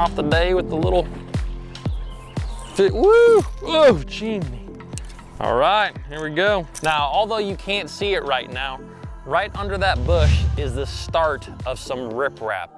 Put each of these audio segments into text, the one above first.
off the day with the little fit. Woo! Oh, gee. All right, here we go. Now, although you can't see it right now, right under that bush is the start of some riprap.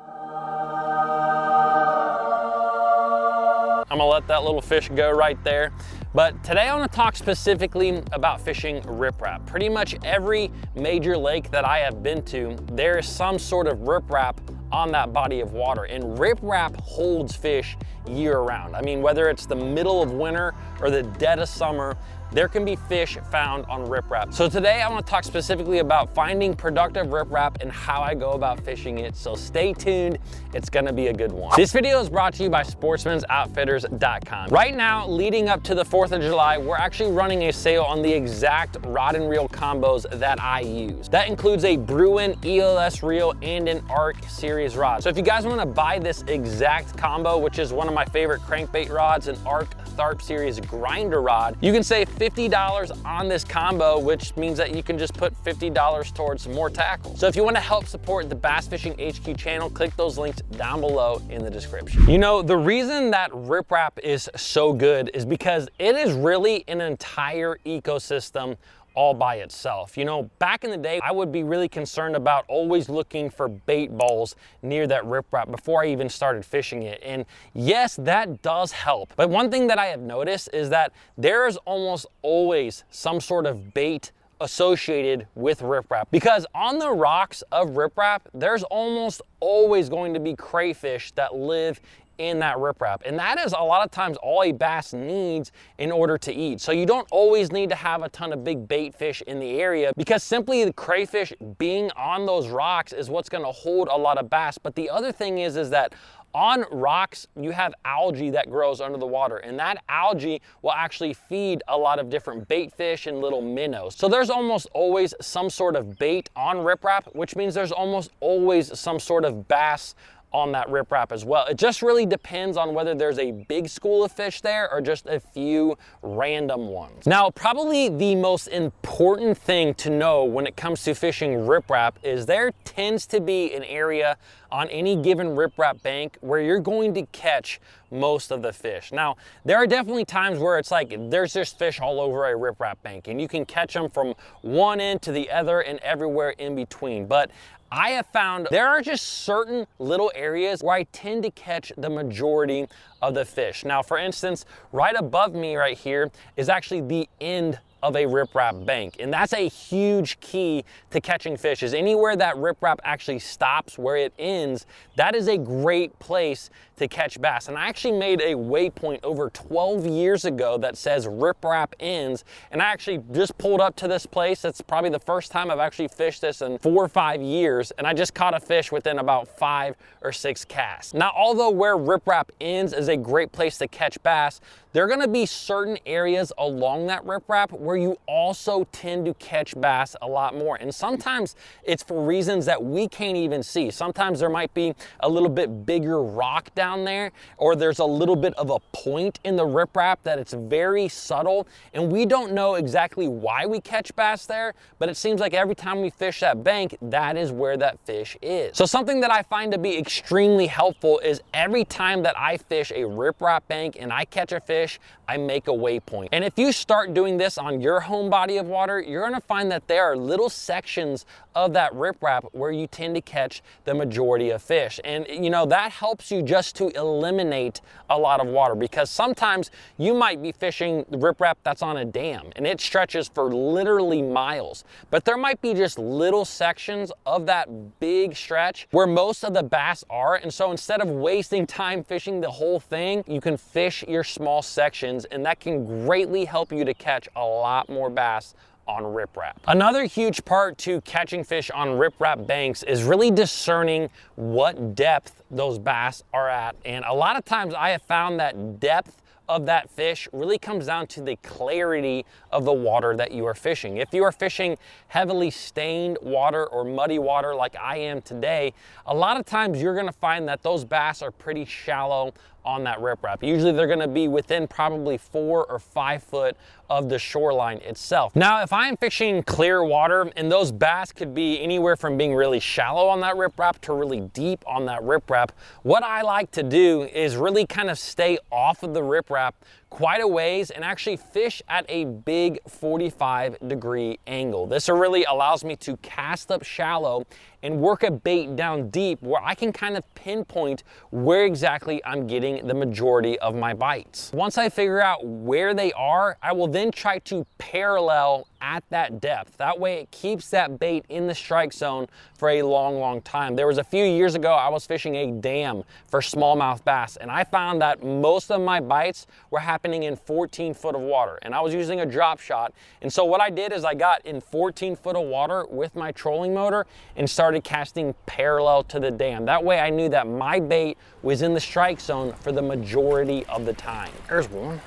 I'm gonna let that little fish go right there. But today I wanna talk specifically about fishing riprap. Pretty much every major lake that I have been to, there is some sort of riprap on that body of water. And riprap holds fish year round. I mean, whether it's the middle of winter or the dead of summer, there can be fish found on riprap. So today I want to talk specifically about finding productive riprap and how I go about fishing it. So stay tuned, it's gonna be a good one. This video is brought to you by sportsmansoutfitters.com. Right now, leading up to the 4th of July, we're actually running a sale on the exact rod and reel combos that I use. That includes a Bruin ELS reel and an Arc series rod. So if you guys want to buy this exact combo, which is one of my favorite crankbait rods, an Arc Tharp series grinder rod, you can save $50 on this combo, which means that you can just put $50 towards more tackle. So if you want to help support the Bass Fishing HQ channel, click those links down below in the description. You know, the reason that riprap is so good is because it is really an entire ecosystem all by itself. You know, back in the day, I would be really concerned about always looking for bait balls near that riprap before I even started fishing it. And yes, that does help. But one thing that I have noticed is that there is almost always some sort of bait associated with riprap, because on the rocks of riprap, there's almost always going to be crayfish that live in that riprap. And that is a lot of times all a bass needs in order to eat. So you don't always need to have a ton of big bait fish in the area, because simply the crayfish being on those rocks is what's gonna hold a lot of bass. But the other thing is that on rocks, you have algae that grows under the water, and that algae will actually feed a lot of different bait fish and little minnows. So there's almost always some sort of bait on riprap, which means there's almost always some sort of bass on that riprap as well. It just really depends on whether there's a big school of fish there or just a few random ones. Now, probably the most important thing to know when it comes to fishing riprap is there tends to be an area on any given riprap bank where you're going to catch most of the fish. Now, there are definitely times where it's like there's just fish all over a riprap bank and you can catch them from one end to the other and everywhere in between. But I have found there are just certain little areas where I tend to catch the majority of the fish. Now, for instance, right above me right here is actually the end of a riprap bank. And that's a huge key to catching fish, is anywhere that riprap actually stops, where it ends, that is a great place to catch bass. And I actually made a waypoint over 12 years ago that says riprap ends. And I actually just pulled up to this place. It's probably the first time I've actually fished this in 4 or 5 years. And I just caught a fish within about 5 or 6 casts. Now, although where riprap ends is a great place to catch bass, there are gonna be certain areas along that riprap where you also tend to catch bass a lot more. And sometimes it's for reasons that we can't even see. Sometimes there might be a little bit bigger rock down there, or there's a little bit of a point in the riprap that it's very subtle, and we don't know exactly why we catch bass there, but it seems like every time we fish that bank, that is where that fish is. So something that I find to be extremely helpful is every time that I fish a riprap bank and I catch a fish, I make a waypoint. And if you start doing this on your home body of water, you're gonna find that there are little sections of that riprap where you tend to catch the majority of fish. And you know, that helps you just to eliminate a lot of water, because sometimes you might be fishing riprap that's on a dam and it stretches for literally miles, but there might be just little sections of that big stretch where most of the bass are. And so instead of wasting time fishing the whole thing, you can fish your small sections, and that can greatly help you to catch a lot more bass on riprap. Another huge part to catching fish on riprap banks is really discerning what depth those bass are at. And a lot of times I have found that depth of that fish really comes down to the clarity of the water that you are fishing. If you are fishing heavily stained water or muddy water like I am today, a lot of times you're gonna find that those bass are pretty shallow on that riprap. Usually they're gonna be within probably 4 or 5 foot of the shoreline itself. Now, if I'm fishing clear water, and those bass could be anywhere from being really shallow on that riprap to really deep on that riprap, what I like to do is really kind of stay off of the riprap quite a ways and actually fish at a big 45-degree angle. This really allows me to cast up shallow and work a bait down deep where I can kind of pinpoint where exactly I'm getting the majority of my bites. Once I figure out where they are, I will then try to parallel at that depth. That way it keeps that bait in the strike zone for a long time. There was a few years ago I was fishing a dam for smallmouth bass, and I found that most of my bites were happening in 14 foot of water, and I was using a drop shot. And so what I did is I got in 14 foot of water with my trolling motor and started casting parallel to the dam. That way I knew that my bait was in the strike zone for the majority of the time. There's one.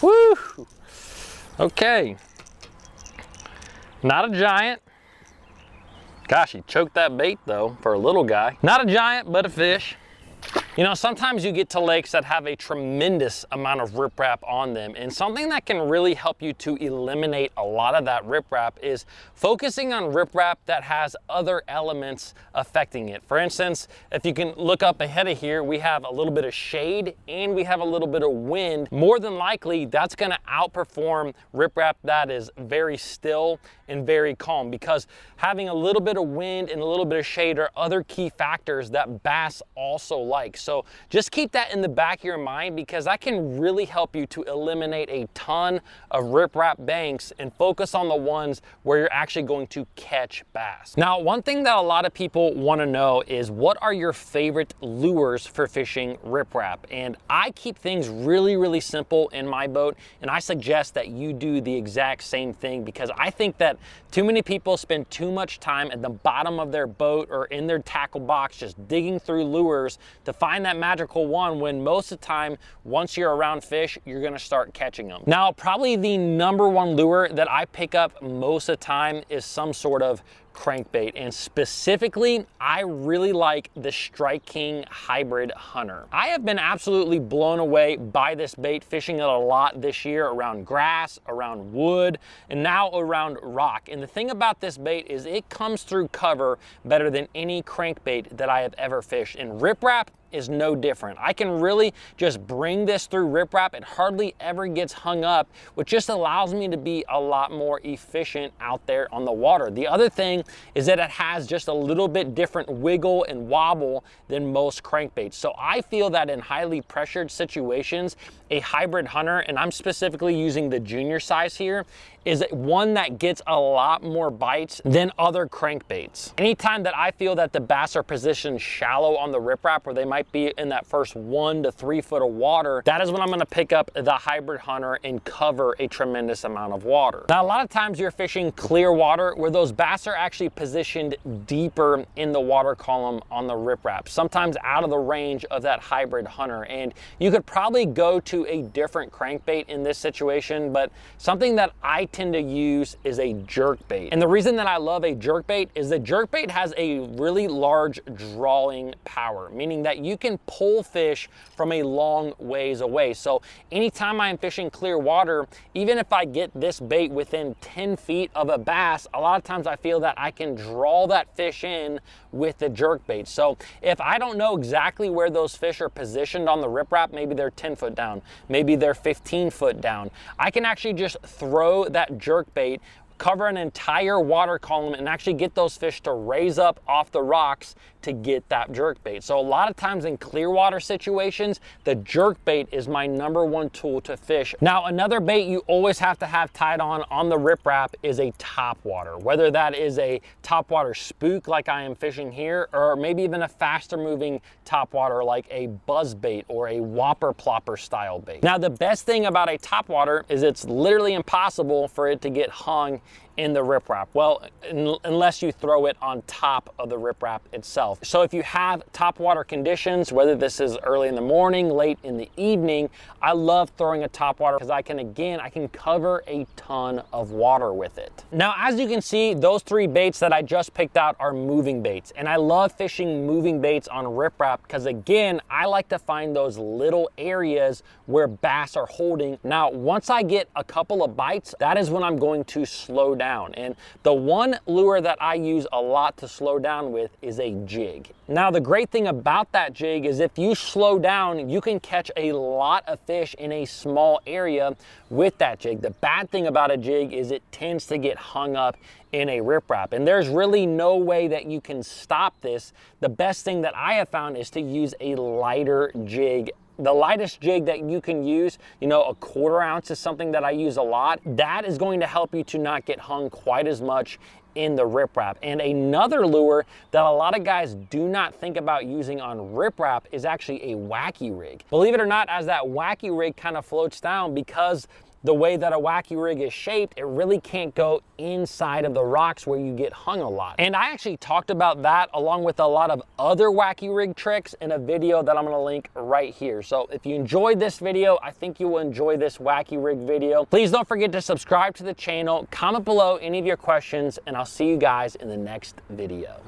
Woo! Okay, not a giant. Gosh, he choked that bait though for a little guy. Not a giant, but a fish. You know, sometimes you get to lakes that have a tremendous amount of riprap on them, and something that can really help you to eliminate a lot of that riprap is focusing on riprap that has other elements affecting it. For instance, if you can look up ahead of here, we have a little bit of shade and we have a little bit of wind. More than likely, that's gonna outperform riprap that is very still and very calm, because having a little bit of wind and a little bit of shade are other key factors that bass also like. So just keep that in the back of your mind, because that can really help you to eliminate a ton of riprap banks and focus on the ones where you're actually going to catch bass. Now, one thing that a lot of people want to know is, what are your favorite lures for fishing riprap? And I keep things really simple in my boat, and I suggest that you do the exact same thing, because I think that too many people spend too much time at the bottom of their boat or in their tackle box just digging through lures to find that magical one, when most of the time, once you're around fish, you're gonna start catching them. Now, probably the #1 lure that I pick up most of the time is some sort of crankbait, and specifically I really like the Strike King Hybrid Hunter. I have been absolutely blown away by this bait, fishing it a lot this year around grass, around wood, and now around rock. And the thing about this bait is it comes through cover better than any crankbait that I have ever fished, and riprap is no different. I can really just bring this through riprap. It hardly ever gets hung up, which just allows me to be a lot more efficient out there on the water. The other thing is that it has just a little bit different wiggle and wobble than most crankbaits. So I feel that in highly pressured situations, a Hybrid Hunter, and I'm specifically using the junior size here, is one that gets a lot more bites than other crankbaits. Anytime that I feel that the bass are positioned shallow on the riprap, where they might be in that first 1 to 3 foot of water, that is when I'm gonna pick up the Hybrid Hunter and cover a tremendous amount of water. Now, a lot of times you're fishing clear water where those bass are actually positioned deeper in the water column on the riprap, sometimes out of the range of that Hybrid Hunter. And you could probably go to a different crankbait in this situation, but something that I tend to use is a jerkbait. And the reason that I love a jerkbait is that jerkbait has a really large drawing power, meaning that you can pull fish from a long ways away. So anytime I'm fishing clear water, even if I get this bait within 10 feet of a bass, a lot of times I feel that I can draw that fish in with the jerkbait. So if I don't know exactly where those fish are positioned on the riprap, maybe they're 10 foot down, maybe they're 15 foot down, I can actually just throw that jerkbait, cover an entire water column, and actually get those fish to raise up off the rocks to get that jerkbait. So a lot of times in clear water situations, the jerkbait is my #1 tool to fish. Now, another bait you always have to have tied on the riprap is a topwater, whether that is a topwater spook like I am fishing here, or maybe even a faster moving topwater like a buzz bait or a whopper plopper style bait. Now, the best thing about a topwater is it's literally impossible for it to get hung in the riprap. Well, unless you throw it on top of the riprap itself. So if you have top water conditions, whether this is early in the morning, late in the evening, I love throwing a top water because I can cover a ton of water with it. Now, as you can see, those 3 baits that I just picked out are moving baits, and I love fishing moving baits on riprap because, again, I like to find those little areas where bass are holding. Now, once I get a couple of bites, that is when I'm going to slow down. And the one lure that I use a lot to slow down with is a jig. Now, the great thing about that jig is if you slow down, you can catch a lot of fish in a small area with that jig. The bad thing about a jig is it tends to get hung up in a riprap, and there's really no way that you can stop this. The best thing that I have found is to use a lighter jig. The lightest jig that you can use, you know, a 1/4 ounce is something that I use a lot. That is going to help you to not get hung quite as much in the riprap. And another lure that a lot of guys do not think about using on riprap is actually a wacky rig. Believe it or not, as that wacky rig kind of floats down, because the way that a wacky rig is shaped, it really can't go inside of the rocks where you get hung a lot. And I actually talked about that along with a lot of other wacky rig tricks in a video that I'm gonna link right here. So if you enjoyed this video, I think you will enjoy this wacky rig video. Please don't forget to subscribe to the channel, comment below any of your questions, and I'll see you guys in the next video.